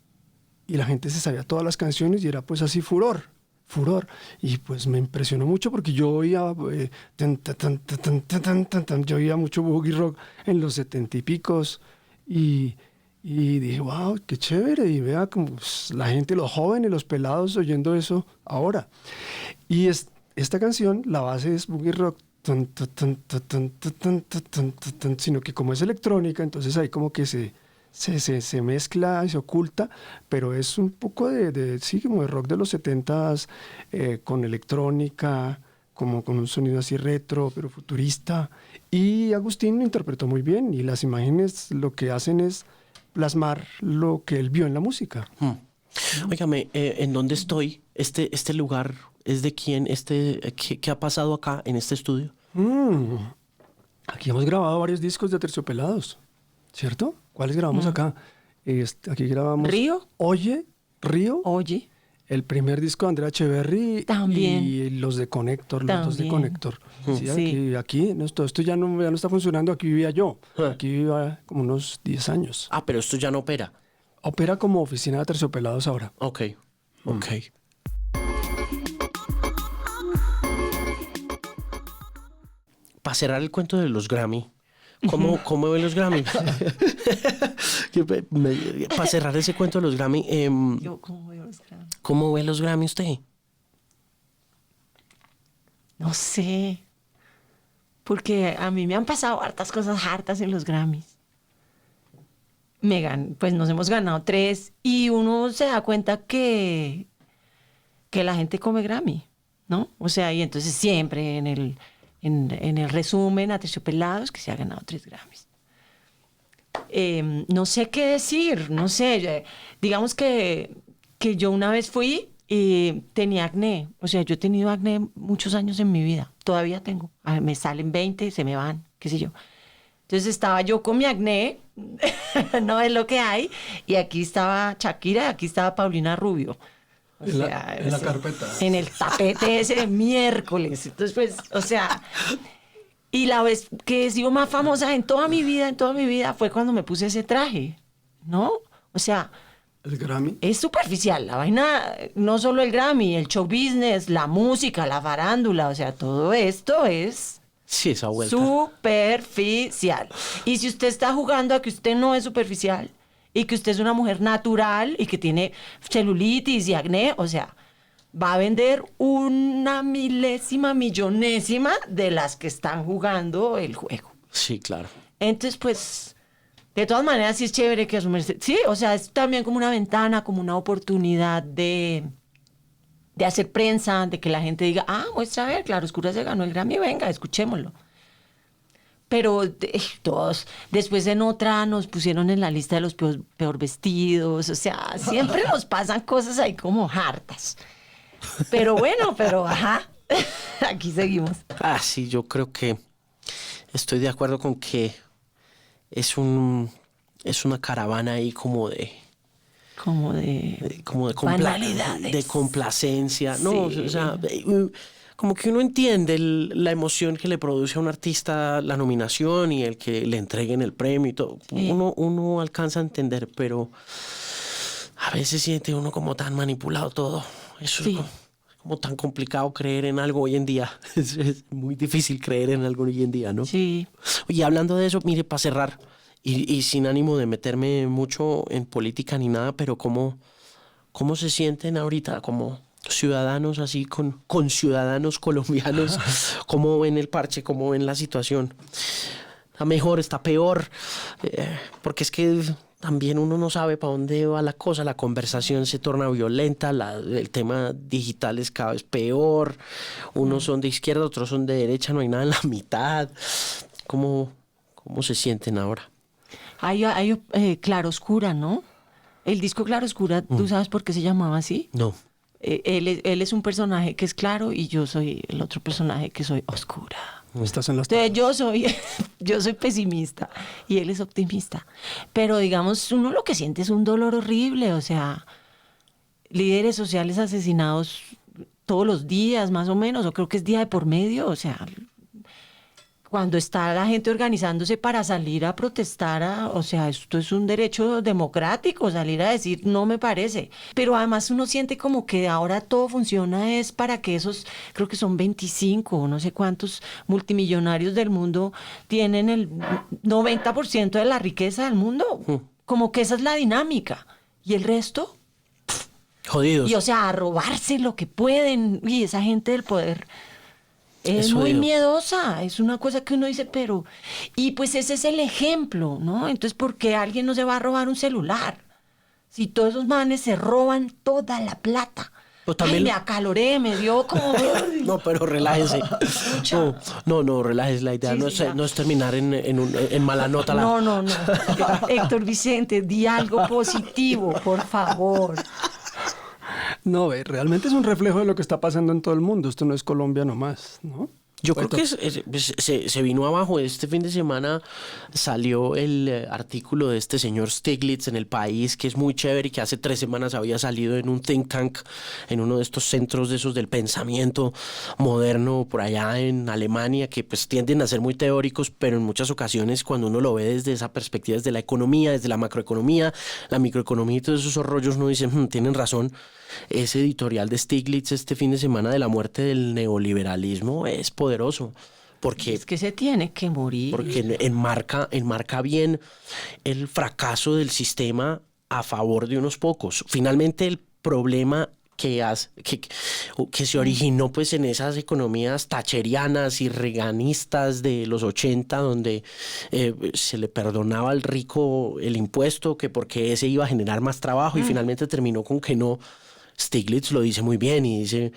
y la gente se sabía todas las canciones y era pues así furor. Y pues me impresionó mucho porque yo oía, yo oía mucho boogie rock en los 70 y picos, y dije, wow, qué chévere, y vea como la gente, los jóvenes, los pelados oyendo eso ahora. Y esta canción, la base es boogie rock, sino que como es electrónica, entonces ahí como que se mezcla y se oculta, pero es un poco sí, como de rock de los 70s, con electrónica, como con un sonido así retro, pero futurista. Y Agustín lo interpretó muy bien, y las imágenes lo que hacen es plasmar lo que él vio en la música.
Óigame, ¿en dónde estoy? ¿Este lugar es de quién? ¿Qué ha pasado acá en este estudio?
Aquí hemos grabado varios discos de Aterciopelados, ¿cierto? ¿Cuáles grabamos acá? Aquí grabamos
¿Río?
Río.
Oye.
El primer disco de Andrea Echeverry
También.
y los de Connector,
También.
los dos de Connector. Sí,
Sí.
aquí esto ya no está funcionando, aquí vivía yo. Aquí vivía como unos 10 años.
Ah, pero esto ya no opera.
Opera como oficina de Aterciopelados ahora.
Ok. Para cerrar el cuento de los Grammy, ¿cómo ven los Grammy? Para cerrar ese cuento de los Grammy,
Yo, ¿cómo veo los Grammy?
¿cómo ve los Grammy usted?
No sé. Porque a mí me han pasado hartas cosas hartas en los Grammys. Pues nos hemos ganado 3 y uno se da cuenta que la gente come Grammy, ¿no? O sea, y entonces siempre en el resumen Aterciopelados que se ha ganado 3 Grammys. No sé qué decir, no sé. Digamos que yo una vez fui y tenía acné. O sea, yo he tenido acné muchos años en mi vida. Todavía tengo. Me salen 20, se me van, qué sé yo. Entonces estaba yo con mi acné, no es lo que hay, y aquí estaba Shakira, aquí estaba Paulina Rubio. O
En
sea,
la carpeta.
En el tapete ese de miércoles. Entonces, pues, o sea, y la vez que he sido más famosa en toda mi vida fue cuando me puse ese traje, ¿no? O sea,
El Grammy.
es superficial, la vaina, no solo el Grammy, el show business, la música, la farándula, o sea, todo esto es
Sí, esa vuelta.
superficial. Y si usted está jugando a que usted no es superficial y que usted es una mujer natural y que tiene celulitis y acné, o sea, va a vender una millonésima de las que están jugando el juego.
Sí, claro.
Entonces, pues, de todas maneras, sí es chévere que asumirse. Sí, o sea, es también como una ventana, como una oportunidad de hacer prensa, de que la gente diga, muestra a ver, Claroscura se ganó el Grammy, venga, escuchémoslo. Pero todos, después en otra nos pusieron en la lista de los peor vestidos, o sea, siempre nos pasan cosas ahí como hartas. Pero bueno, ajá, aquí seguimos.
Sí, yo creo que estoy de acuerdo con que es una caravana ahí como de
banalidades.
de complacencia.
Sí.
No, o sea, como que uno entiende la emoción que le produce a un artista la nominación y el que le entreguen el premio y todo.
Sí.
Uno alcanza a entender, pero a veces siente uno como tan manipulado todo. Eso
Sí.
es como tan complicado creer en algo hoy en día. Es muy difícil creer en algo hoy en día, ¿no?
Sí.
Oye, hablando de eso, mire, para cerrar, y sin ánimo de meterme mucho en política ni nada, pero ¿cómo se sienten ahorita como ciudadanos así con ciudadanos colombianos? ¿Cómo ven el parche? ¿Cómo ven la situación? ¿Está mejor? ¿Está peor? Porque es que también uno no sabe para dónde va la cosa, la conversación se torna violenta, el tema digital es cada vez peor, unos son de izquierda, otros son de derecha, no hay nada en la mitad. ¿Cómo se sienten ahora?
Hay Claroscura, ¿no? El disco Claroscura, ¿tú sabes por qué se llamaba así?
No.
Él es un personaje que es claro y yo soy el otro personaje que soy oscura.
Estás en las
Entonces yo soy pesimista y él es optimista. Pero digamos, uno lo que siente es un dolor horrible, o sea, líderes sociales asesinados todos los días, más o menos, o creo que es día de por medio, o sea, cuando está la gente organizándose para salir a protestar, o sea, esto es un derecho democrático, salir a decir no me parece. Pero además uno siente como que ahora todo funciona es para que esos, creo que son 25 o no sé cuántos multimillonarios del mundo tienen el 90% de la riqueza del mundo. Como que esa es la dinámica. ¿Y el resto?
Jodidos.
Y o sea, a robarse lo que pueden. Y esa gente del poder es muy
jodido.
miedosa, es una cosa que uno dice, pero... Y pues ese es el ejemplo, ¿no? Entonces, ¿por qué alguien no se va a robar un celular? Si todos esos manes se roban toda la plata.
Pues también
Ay, me acaloré, me dio como...
No, pero relájese. No, relájese. La idea
Sí,
no,
sí,
no es terminar en mala nota.
No. Héctor Vicente, di algo positivo, por favor.
No, realmente es un reflejo de lo que está pasando en todo el mundo. Esto no es Colombia nomás, ¿no?
Yo creo que se vino abajo. Este fin de semana salió el artículo de este señor Stiglitz en El País, que es muy chévere y que hace 3 semanas había salido en un think tank, en uno de estos centros de esos del pensamiento moderno por allá en Alemania, que pues tienden a ser muy teóricos, pero en muchas ocasiones cuando uno lo ve desde esa perspectiva, desde la economía, desde la macroeconomía, la microeconomía y todos esos rollos, uno dice, tienen razón. Ese editorial de Stiglitz este fin de semana de la muerte del neoliberalismo es poderoso. Porque,
Es que se tiene que morir.
porque enmarca bien el fracaso del sistema a favor de unos pocos. Finalmente el problema que se originó pues en esas economías thatcherianas y reaganistas de los 80, donde se le perdonaba al rico el impuesto, que porque ese iba a generar más trabajo y finalmente terminó con que no. Stiglitz lo dice muy bien y dice,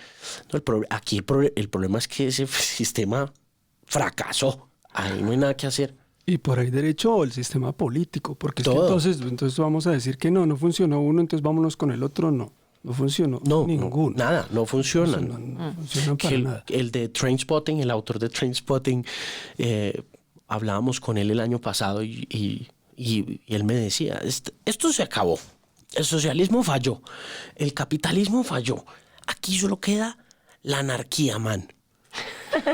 no, el problema es que ese sistema fracasó, ahí no hay nada que hacer.
Y por ahí derecho el sistema político, porque es que
Todo.
entonces vamos a decir que no funcionó uno, entonces vámonos con el otro, no funcionó ninguno.
Nada, no funciona.
No funcionan para nada.
El de Trainspotting, el autor de Trainspotting, hablábamos con él el año pasado y él me decía, esto se acabó. El socialismo falló, el capitalismo falló. Aquí solo queda la anarquía, man.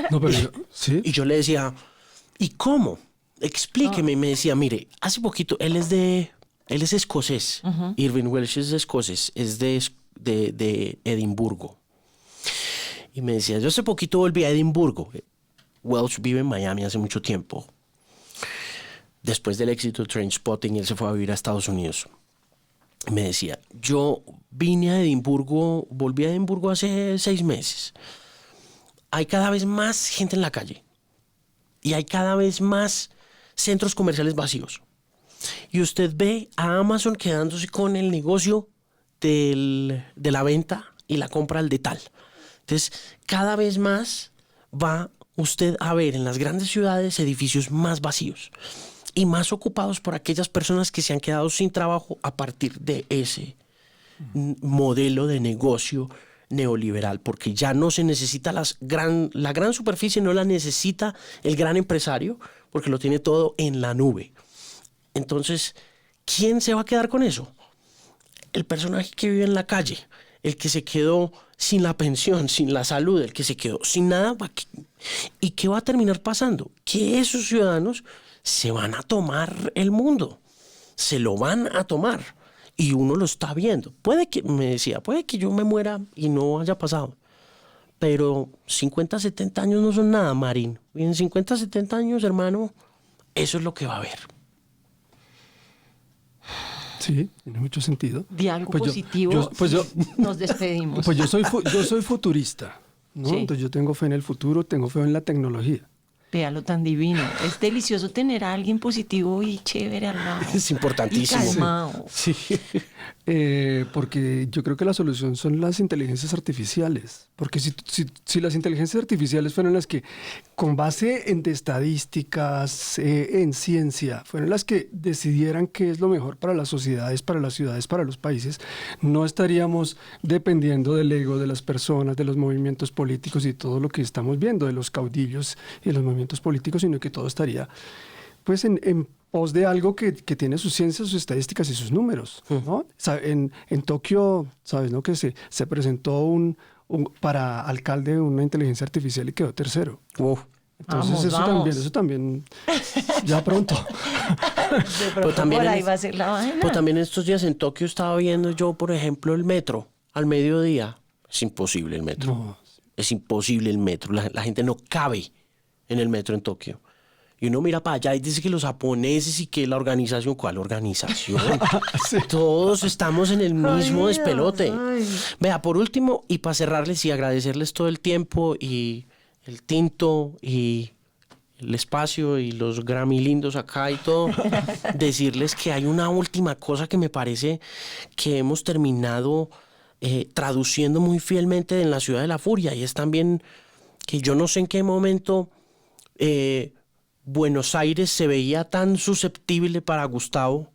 No, pero ¿sí?
Y yo le decía, ¿y cómo? Explíqueme. Y me decía, mire, hace poquito, él es escocés. Irving Welsh es escocés, es de Edimburgo. Y me decía, yo hace poquito volví a Edimburgo. Welsh vive en Miami hace mucho tiempo. Después del éxito de Trainspotting, él se fue a vivir a Estados Unidos. Me decía, yo volví a Edimburgo hace 6 meses. Hay cada vez más gente en la calle y hay cada vez más centros comerciales vacíos. Y usted ve a Amazon quedándose con el negocio de la venta y la compra al detal. Entonces, cada vez más va usted a ver en las grandes ciudades edificios más vacíos y más ocupados por aquellas personas que se han quedado sin trabajo a partir de ese modelo de negocio neoliberal, porque ya no se necesita la gran superficie, no la necesita el gran empresario, porque lo tiene todo en la nube. Entonces, ¿quién se va a quedar con eso? El personaje que vive en la calle, el que se quedó sin la pensión, sin la salud, el que se quedó sin nada. ¿Y qué va a terminar pasando? Que esos ciudadanos se van a tomar el mundo, se lo van a tomar y uno lo está viendo. Puede que yo me muera y no haya pasado, pero 50, 70 años no son nada, Marín. Y en 50, 70 años, hermano, eso es lo que va a haber.
Sí, tiene mucho sentido.
De algo
Pues
positivo, nos despedimos.
Pues yo soy futurista, ¿no?
Sí.
Entonces yo tengo fe en el futuro, tengo fe en la tecnología.
Véalo tan divino. Es delicioso tener a alguien positivo y chévere al lado.
Es importantísimo.
Y calmado.
Sí.
Porque yo creo que la solución son las inteligencias artificiales. Porque si las inteligencias artificiales fueron las que, con base en estadísticas, en ciencia, fueron las que decidieran qué es lo mejor para las sociedades, para las ciudades, para los países, no estaríamos dependiendo del ego de las personas, de los movimientos políticos y todo lo que estamos viendo, de los caudillos y de los movimientos políticos, sino que todo estaría pues en pos de algo que tiene sus ciencias, sus estadísticas y sus números, ¿no? En Tokio, ¿sabes, no? Que se presentó para alcalde una inteligencia artificial y quedó tercero. Entonces
Vamos.
eso también, ya pronto.
Pero
también
por
en
ahí
es-
va a ser la vaina.
Pues también estos días en Tokio estaba viendo yo, por ejemplo, el metro al mediodía. Es imposible el metro.
No.
Es imposible el metro. La gente no cabe en el metro en Tokio. Y uno mira para allá y dice que los japoneses y que la organización, ¿cuál organización? Todos estamos en el mismo despelote. Vea, por último, y para cerrarles y agradecerles todo el tiempo y el tinto y el espacio y los Grammy lindos acá y todo, decirles que hay una última cosa que me parece que hemos terminado traduciendo muy fielmente en La Ciudad de la Furia, y es también que yo no sé en qué momento Buenos Aires se veía tan susceptible para Gustavo,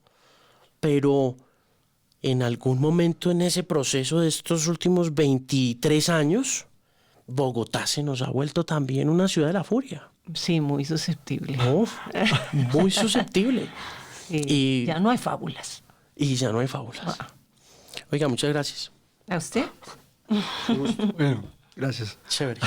pero en algún momento en ese proceso de estos últimos 23 años, Bogotá se nos ha vuelto también una ciudad de la furia.
Sí, muy susceptible.
Uf, muy susceptible. Y-
Ya no hay fábulas.
Y ya no hay fábulas. Oiga, muchas gracias.
¿A usted?
Bueno, gracias.
Chévere.